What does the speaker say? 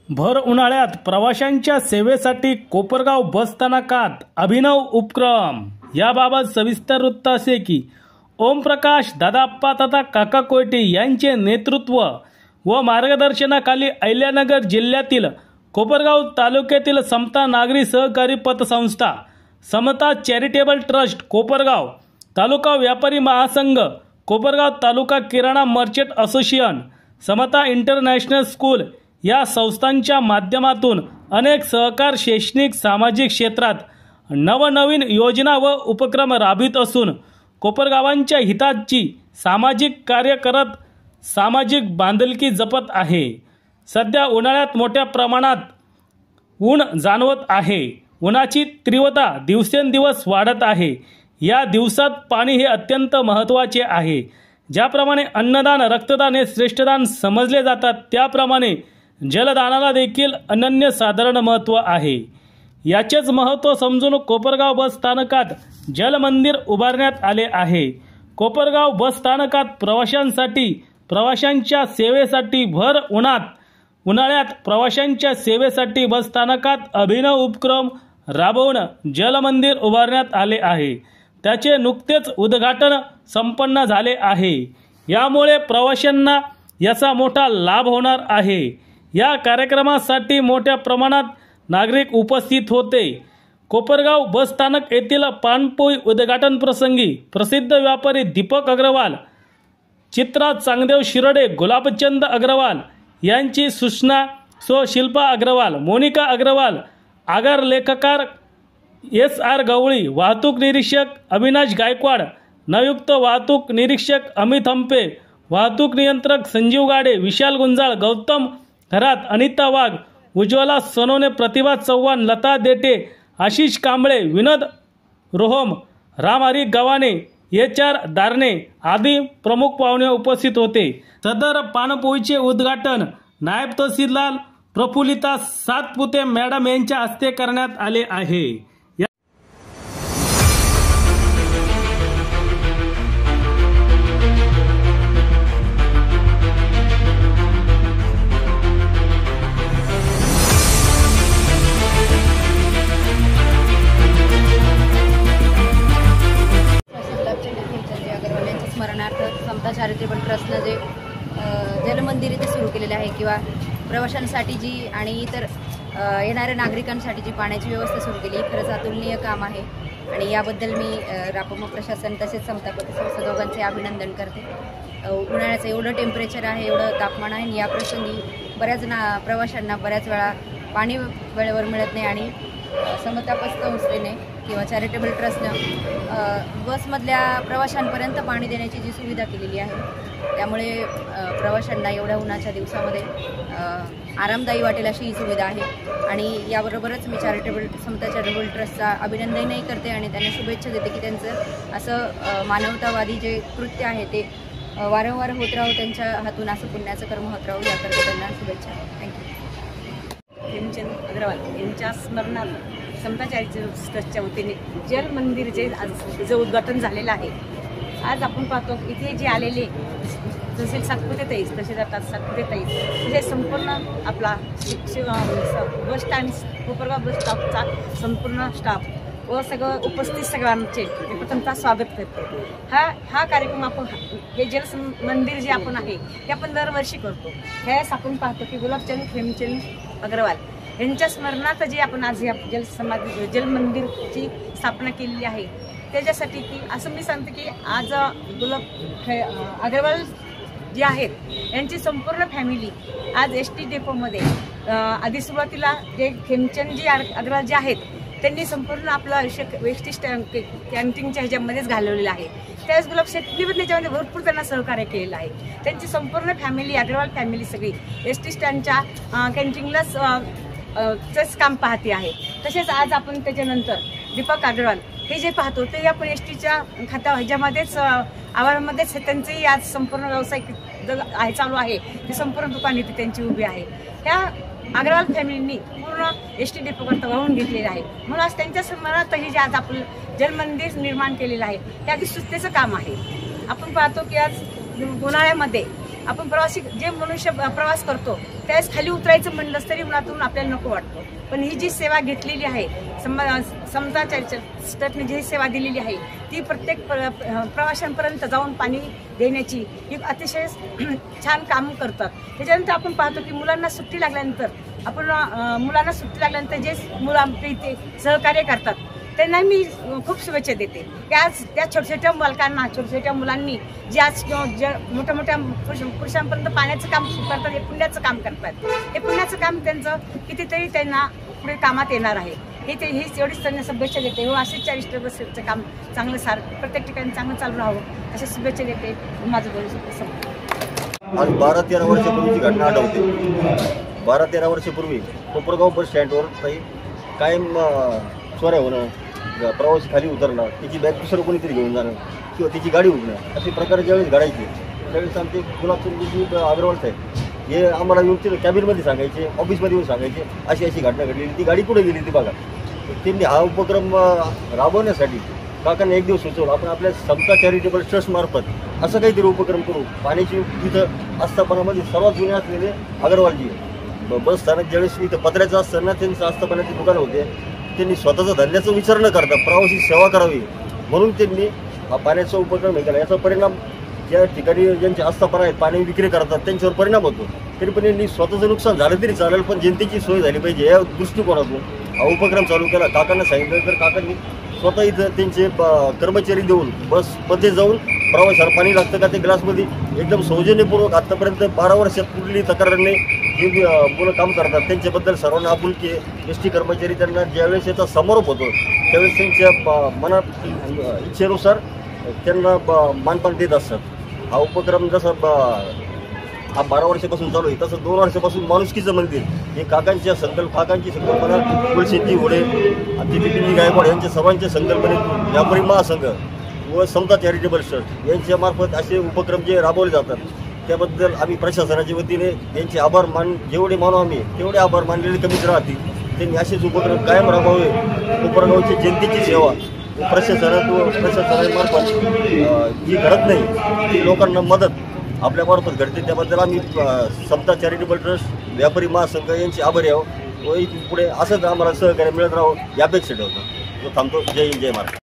भर उन्हाळ्यात प्रवाशांच्या सेवेसाठी कोपरगाव बस स्थानकात अभिनव उपक्रम। याबाबत सविस्तर वृत्त असे की ओमप्रकाश दादाप्पा तथा काका कोयटे यांचे नेतृत्व व मार्गदर्शनाखाली अहिल्यानगर जिल्ह्यातील कोपरगाव तालुक्यातील समता नागरी सहकारी पतसंस्था, समता चॅरिटेबल ट्रस्ट कोपरगाव, तालुका व्यापारी महासंघ कोपरगाव, तालुका किराणा मर्चंट असोसिएशन, समता इंटरनॅशनल स्कूल या संस्थांच्या माध्यमातून अनेक सहकार शैक्षणिक सामाजिक क्षेत्रात नवनवीन योजना व उपक्रम राबवित असून कोपरगावांच्या हिताची सामाजिक कार्य करत सामाजिक बांधिलकी जपत आहे। सध्या उन्हाळ्यात मोठ्या प्रमाणात ऊन जाणवत आहे। उन्हाची तीव्रता दिवसेंदिवस वाढत आहे। या दिवसात पाणी हे अत्यंत महत्त्वाचे आहे। ज्याप्रमाणे अन्नदान रक्तदान हे श्रेष्ठदान समजले जातात, त्याप्रमाणे जलदानाला देखील अनन्यसाधारण महत्त्व आहे। याचेच महत्त्व समजून कोपरगाव बस स्थानकात जलमंदिर उभारण्यात आले आहे। कोपरगाव बस स्थानकात प्रवाशांच्या सेवेसाठी भर उन्हाळ्यात प्रवाशांच्या सेवेसाठी बस स्थानकात अभिनव उपक्रम राबवून जलमंदिर उभारण्यात आले आहे। त्याचे नुकतेच उद्घाटन संपन्न झाले आहे। यामुळे प्रवाशांना याचा मोठा लाभ होणार आहे। या कार्यक्रमासाठी मोठ्या प्रमाणात नागरिक उपस्थित होते। कोपरगाव बस स्थानक येथील पाणपोई उद्घाटन प्रसंगी प्रसिद्ध व्यापारी दीपक अग्रवाल, चित्रा चांगदेव शिरडे, गुलाबचंद अग्रवाल यांची सूचना सो शिल्पा अग्रवाल, मोनिका अग्रवाल, आगार लेखकार SR गवळी, वाहतूक निरीक्षक अविनाश गायकवाड, नवयुक्त वाहतूक निरीक्षक अमित हंपे, वाहतूक नियंत्रक संजीव गाडे, विशाल गुंजाळ, गौतम खरात, अनिता वाघ, उज्ज्वला सोनोने, प्रतिभा चव्हाण, लता देटे, आशिष कांबळे, विनोद रोहम, रामहरी गव्हाणे, HR दारणे आदी प्रमुख पाहुणे उपस्थित होते। सदर पाणपोईचे उद्घाटन नायब तहसीलदार प्रफुल्लिता सातपुते मॅडम यांच्या हस्ते करण्यात आले आहे। समता चॅरिटेबल ट्रस्टनं जे जलमंदिर इथे सुरू केलेले आहे किंवा प्रवाशांसाठी जी आणि इतर येणाऱ्या नागरिकांसाठी जी पाण्याची व्यवस्था सुरू केली, खरंच अतुलनीय काम आहे आणि याबद्दल मी रापम प्रशासन तसेच समता पतसंस्था दोघांचे अभिनंदन करते। उन्हाळ्याचं एवढं टेम्परेचर आहे, एवढं तापमान आहे आणि या प्रसंगी बऱ्याच प्रवाशांना बऱ्याच वेळा पाणी वेळेवर मिळत नाही आणि समता पतसंस्थेने किंवा चॅरिटेबल ट्रस्टनं बसमधल्या प्रवाशांपर्यंत पाणी देण्याची जी सुविधा केलेली आहे, त्यामुळे प्रवाशांना एवढ्या उन्हाच्या दिवसामध्ये आरामदायी वाटेल अशी ही सुविधा आहे। आणि याबरोबरच मी समता चॅरिटेबल ट्रस्टचा अभिनंदनही करते आणि त्यांना शुभेच्छा देते की त्यांचं असं मानवतावादी जे कृत्य आहे ते वारंवार होत राहू, त्यांच्या हातून असं पुण्याचं कर्म होत राहू, याकरता त्यांना शुभेच्छा। थँक्यू। हेमचंद अग्रवाल यांच्या स्मरणार्थ समता चॅरिटेबल ट्रस्टच्या वतीने जल मंदिरचे आज उद्घाटन झालेलं आहे। आज आपण पाहतो इथे जे आलेले जसे सातपुते ताईस, तसेच आता सातपुते ताईस, तसेच संपूर्ण आपला बस स्टँड कोपरगाव बस स्टॉपचा संपूर्ण स्टाफ व सगळं उपस्थित सगळ्यांचे मी प्रथमतः स्वागत करते। हा कार्यक्रम आपण हे जल मंदिर जे आपण आहे ते आपण दरवर्षी करतो। ह्यास आपण पाहतो की गुलाबचंद हेमचंद अग्रवाल यांच्या स्मरणार्थ जे आपण आज या जल मंदिरची स्थापना केलेली आहे, त्याच्यासाठी की असं मी सांगते की आज अग्रवाल जे आहेत यांची संपूर्ण फॅमिली आज ST डेपोमध्ये आधी सुरुवातीला जे हेमचंदजी अग्रवाल जे आहेत त्यांनी संपूर्ण आपलं आयुष्य वेस्टी कॅन्टीनच्या ह्याच्यामध्येच घालवलेलं आहे। त्यावेळेस गुलाब शेट्टीवर त्याच्यामध्ये भरपूर त्यांना सहकार्य केलेलं आहे। त्यांची संपूर्ण फॅमिली, अग्रवाल फॅमिली सगळी ST स्टँडच्या कॅन्टीनलाच च काम पाहते आहे। तसेच आज आपण त्याच्यानंतर दीपक अग्रवाल हे जे पाहतो ते आपण STच्या खाता ह्याच्यामध्येच आवारामध्येच त्यांचेही आज संपूर्ण व्यवसाय आहे चालू आहे, ते संपूर्ण दुकान इथे त्यांची उभी आहे। ह्या अग्रवाल फॅमिलींनी पूर्ण ST डेपोकरता वाहून घेतलेलं आहे, म्हणून आज त्यांच्या स्मरणार्थ हे जे आज आपण जलमंदिर निर्माण केलेलं आहे ते अगदी सुस्तेचं काम आहे। आपण पाहतो की आज उन्हाळ्यामध्ये आपण जे मनुष्य प्रवास करतो त्यावेळेस खाली उतरायचं म्हणलं तरी उन्हातून आपल्याला नको वाटतं. पण ही जी सेवा घेतलेली आहे, समता ट्रस्टने जी सेवा दिलेली आहे ती प्रत्येक प्रवाशांपर्यंत जाऊन पाणी देण्याची ही अतिशय छान काम करतात. त्याच्यानंतर आपण पाहतो की मुलांना सुट्टी लागल्यानंतर जे मुलं आपल्या इथे सहकार्य करतात त्यांना मी खूप शुभेच्छा देते. त्या छोट्या छोट्या बालकांना, छोट्या छोट्या मुलांनी जे आज मोठ्या मोठ्या पुरुषांपर्यंत पाण्याचं काम करतात, हे पुण्याचं काम करतात. हे पुण्याचं काम त्यांचं कितीतरी त्यांना पुढे कामात येणार आहे. हीच एवढीच त्यांना शुभेच्छा देते. हो, असेच चॅरिटेबल बसचं काम चांगलं प्रत्येक ठिकाणी चांगलं चालू राहावं अशा शुभेच्छा देते. माझं बोलू आज 12-13 वर्षापूर्वीची घटना आठवते. 12-13 वर्षापूर्वी कोपरगाव बस स्टँडवर काही कायम चोऱ्या होणं, प्रवासी खाली उतरणं, तिची बॅग दुसरं कोणीतरी घेऊन जाणं किंवा तिची गाडी उडणं असे प्रकार ज्यावेळेस घडायचे त्यावेळेस आमचे गुलाबचंदजी अग्रवाल साहेब हे आम्हाला येऊन ते कॅबिनमध्ये सांगायचे, ऑफिसमध्ये येऊन सांगायचे अशी अशी घटना घडलेली, ती गाडी कुठे गेली ती बघा. त्यांनी हा उपक्रम राबवण्यासाठी काकांना एक दिवस सुचवलं, आपण आपल्या समता चॅरिटेबल ट्रस्टमार्फत असं काहीतरी उपक्रम करू. पाण्याची इथं आस्थापनामध्ये सर्वात जुने असलेले अग्रवालजी बस स्थानक ज्यावेळेस इथं पत्र्याचं असताना त्यांचं आस्थापनाचे दुकान होते, त्यांनी स्वतःचा धंद्याचा विचार न करता प्रवासी सेवा करावी म्हणून त्यांनी हा पाण्याचा उपक्रम केला. याचा परिणाम ज्या ठिकाणी ज्यांची आस्थापना आहेत, पाणी विक्री करतात त्यांच्यावर परिणाम होतो. तरी पण यांनी स्वतःचं नुकसान झालं तरी चालेल, पण जनतेची सोय झाली पाहिजे या दृष्टिकोनातून हा उपक्रम चालू केला. काकांना सांगितलं तर काकांनी स्वतः इथं त्यांचे कर्मचारी देऊन बसमध्ये जाऊन प्रवाशाला पाणी लागतं का ते ग्लासमध्ये एकदम सौजन्यपूर्वक आत्तापर्यंत 12 वर्षात कुठली तक्रार नाही जे मुलं काम करतात त्यांच्याबद्दल सर्वांना आपुलकी. एस.टी. कर्मचारी त्यांना ज्यावेळेस याचा समारोप होतो त्यावेळेस त्यांच्या मनात इच्छेनुसार त्यांना मानपान देत असतात. हा उपक्रम जसा हा 12 वर्षापासून चालू आहे तसं 2 वर्षापासून माणुसकीचं मंदिर हे काकांची संकल्पना तुळशीजी होडे आणि दिलीपजी गायकवाड यांच्या सर्वांच्या संकल्पनेतून व्यापारी महासंघ व समता चॅरिटेबल ट्रस्ट यांच्यामार्फत असे उपक्रम जे राबवले जातात त्याबद्दल आम्ही प्रशासनाच्या वतीने त्यांचे आभार जेवढे मानू आम्ही तेवढे आभार मानलेले कमीच राहतील. त्यांनी असेच उपक्रम कायम राबवावे. कोपरगावची जनतेची सेवा प्रशासनामार्फत जी घडत नाही ती लोकांना मदत आपल्यामार्फत घडते. त्याबद्दल आम्ही समता चॅरिटेबल ट्रस्ट व्यापारी महासंघ यांचे आभारी आहोत व पुढे असंच आम्हाला सहकार्य मिळत राहावं यापेक्षा ठेवतो. थांबतो. जय हिंद, जय महाराष्ट्र.